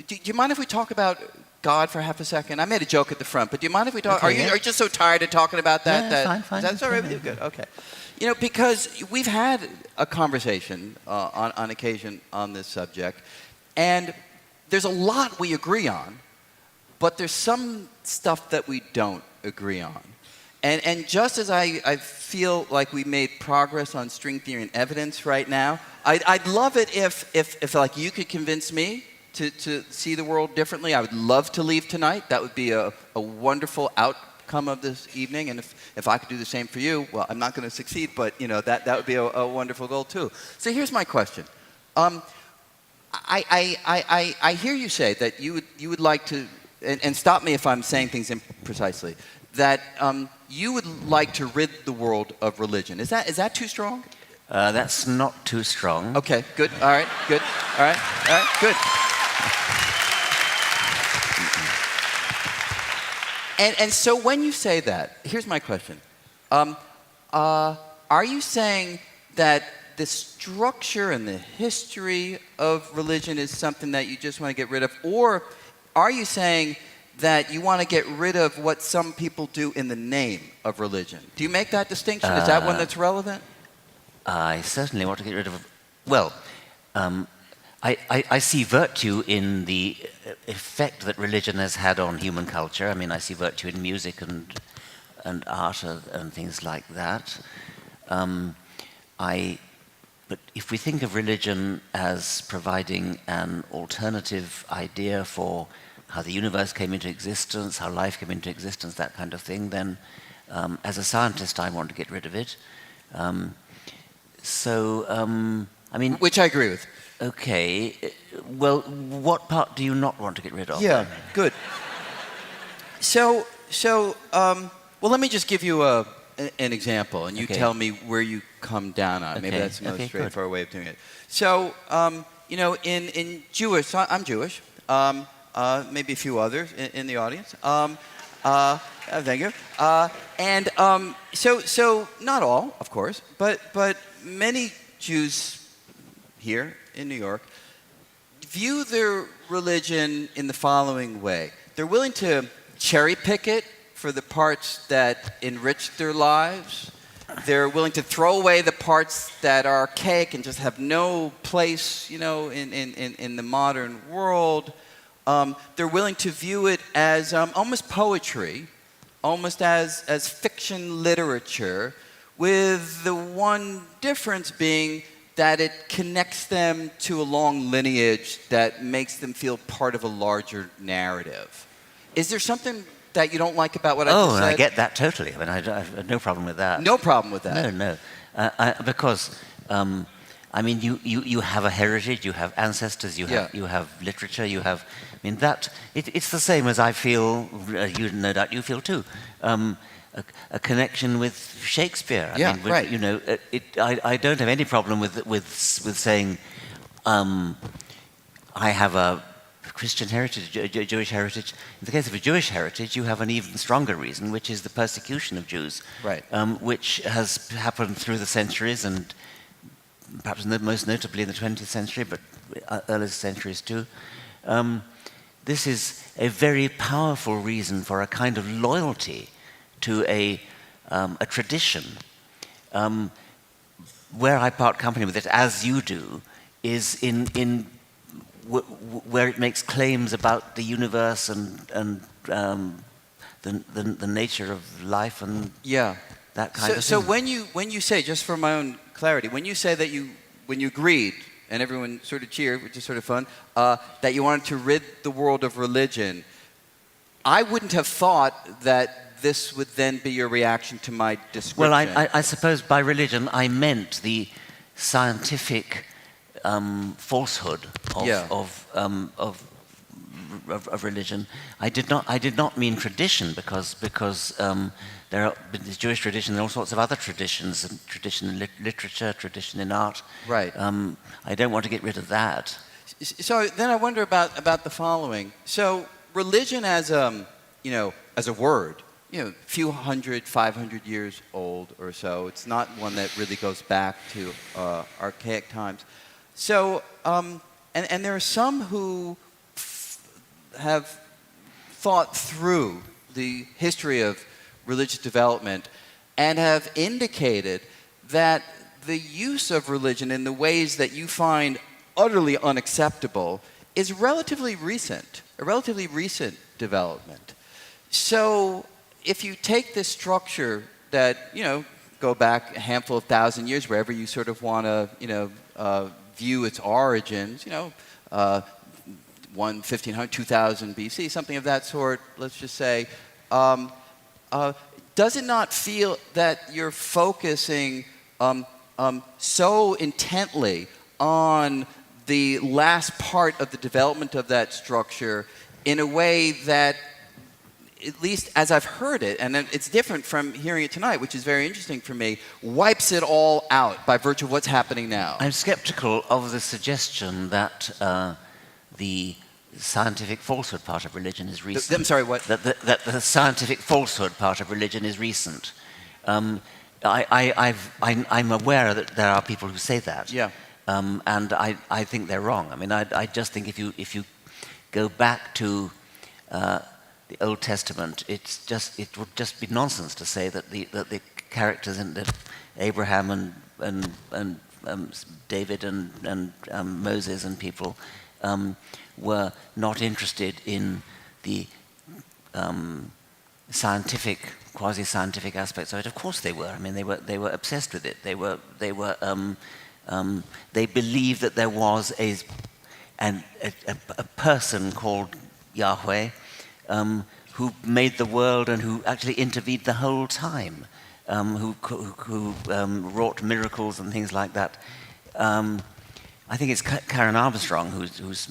do you mind if we talk about God for half a second? I made a joke at the front, but do you mind if we talk? Okay, are you just so tired of talking about that? Yeah, fine. That's all right with you? Good, okay. You know, because we've had a conversation on occasion on this subject, and there's a lot we agree on, but there's some stuff that we don't agree on. And just as I feel like we made progress on string theory and evidence right now, I'd love it if like you could convince me to see the world differently. I would love to leave tonight. That would be a wonderful outcome of this evening. And if I could do the same for you, well, I'm not going to succeed, but you know that would be a wonderful goal too. So here's my question. I hear you say that you would like to, and stop me if I'm saying things imprecisely, that you would like to rid the world of religion. Is that too strong? That's not too strong. Okay, good. All right, good. All right, good. And so when you say that, here's my question. Are you saying that the structure and the history of religion is something that you just want to get rid of? Or are you saying that you want to get rid of what some people do in the name of religion? Do you make that distinction? Is that one that's relevant? I certainly want to get rid of... Well, I see virtue in the effect that religion has had on human culture. I mean, I see virtue in music and art and things like that. But if we think of religion as providing an alternative idea for how the universe came into existence, how life came into existence, that kind of thing, then as a scientist I want to get rid of it. I mean... Which I agree with. Okay. Well, what part do you not want to get rid of? Yeah, good. So, well, let me just give you an example, and you tell me where you come down on. Maybe that's the most straightforward way of doing it. So, you know, in Jewish, I'm Jewish, maybe a few others in the audience. Thank you. So not all, of course, but many Jews here in New York view their religion in the following way. They're willing to cherry pick it for the parts that enrich their lives. They're willing to throw away the parts that are archaic and just have no place, you know, in the modern world. They're willing to view it as almost poetry, almost as fiction literature, with the one difference being that it connects them to a long lineage that makes them feel part of a larger narrative. Is there something that you don't like about what I just said? Oh, I get that totally. I mean, I have no problem with that. No problem with that? No. Because, I mean, you have a heritage, you have ancestors, you have literature, you have... I mean, it's the same as I feel, you no doubt you feel too. A connection with Shakespeare. I mean, right. You know, I don't have any problem with saying I have a Christian heritage, a Jewish heritage. In the case of a Jewish heritage, you have an even stronger reason, which is the persecution of Jews, right. Which has happened through the centuries, and perhaps most notably in the 20th century, but earlier centuries too. This is a very powerful reason for a kind of loyalty to a tradition. Where I part company with it, as you do, is where it makes claims about the universe and the nature of life and that kind of thing. So when you say, just for my own clarity, when you say that when you agreed, and everyone sort of cheered, which is sort of fun, that you wanted to rid the world of religion, I wouldn't have thought that this would then be your reaction to my description. Well, I suppose by religion I meant the scientific falsehood of religion. I did not mean tradition because there are the Jewish tradition and all sorts of other traditions, and tradition in literature, tradition in art. Right. I don't want to get rid of that. So then I wonder about the following. So religion as as a word, a few 500 years old or so. It's not one that really goes back to archaic times. So, and there are some who have thought through the history of religious development and have indicated that the use of religion in the ways that you find utterly unacceptable is a relatively recent development. So if you take this structure that, go back a handful of thousand years, wherever you sort of want to, view its origins, 1500, 2000 BC, something of that sort, let's just say, does it not feel that you're focusing so intently on the last part of the development of that structure in a way that, at least as I've heard it, and it's different from hearing it tonight, which is very interesting for me, wipes it all out by virtue of what's happening now? I'm skeptical of the suggestion that the scientific falsehood part of religion is recent. I'm sorry, what? That the scientific falsehood part of religion is recent. I'm aware that there are people who say that. Yeah. And I think they're wrong. I mean, I just think if you go back to the Old Testament, it would just be nonsense to say that the characters in Abraham and David and Moses and people were not interested in the scientific, quasi-scientific aspects of it. Of course they were. I mean, they were obsessed with it. They believed that there was a person called Yahweh who made the world and who actually intervened the whole time, who wrought miracles and things like that. I think it's Karen Armstrong who's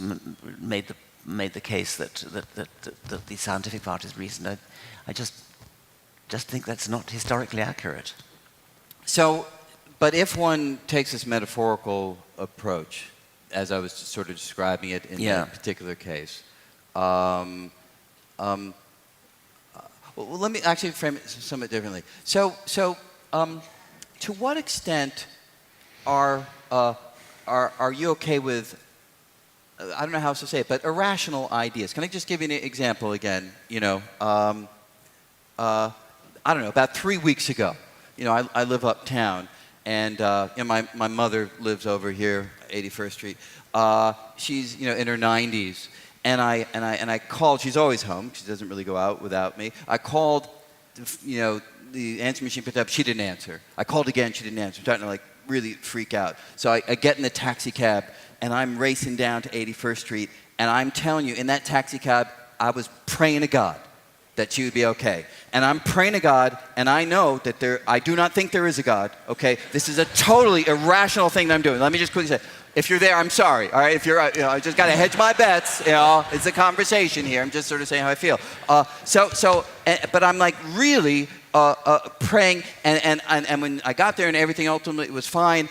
made the case that the scientific part is recent. I just think that's not historically accurate. So, but if one takes this metaphorical approach, as I was sort of describing it in that particular case, well, let me actually frame it somewhat differently. So, to what extent are you okay with, I don't know how else to say it, but irrational ideas? Can I just give you an example again? I don't know, about 3 weeks ago, I live uptown, and my mother lives over here, 81st Street. She's in her 90s, and I called. She's always home. She doesn't really go out without me. I called, the answering machine picked up. She didn't answer. I called again. She didn't answer. I'm starting to really freak out. So I get in the taxi cab, and I'm racing down to 81st Street, and I'm telling you, in that taxi cab, I was praying to God that she would be okay. And I'm praying to God, and I know that I do not think there is a God, okay? This is a totally irrational thing that I'm doing. Let me just quickly say, if you're there, I'm sorry, all right? If you're, I just got to hedge my bets, it's a conversation here. I'm just sort of saying how I feel. But I'm really praying, and when I got there and everything ultimately was fine,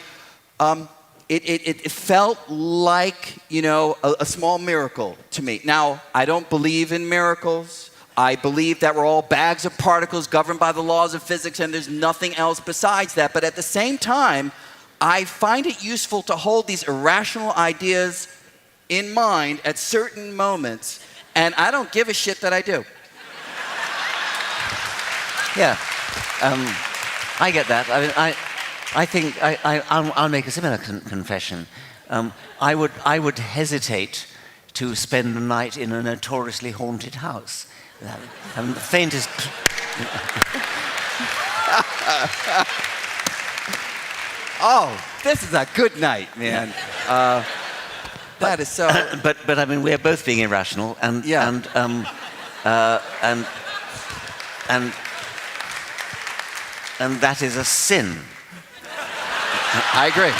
it felt like, a small miracle to me. Now, I don't believe in miracles. I believe that we're all bags of particles governed by the laws of physics, and there's nothing else besides that. But at the same time, I find it useful to hold these irrational ideas in mind at certain moments, and I don't give a shit that I do. Yeah, I get that. I mean, I think I'll make a similar confession. I would hesitate to spend the night in a notoriously haunted house. The faintest. Oh, this is a good night, man. That is so. But I mean, we're both being irrational, and that is a sin. I agree.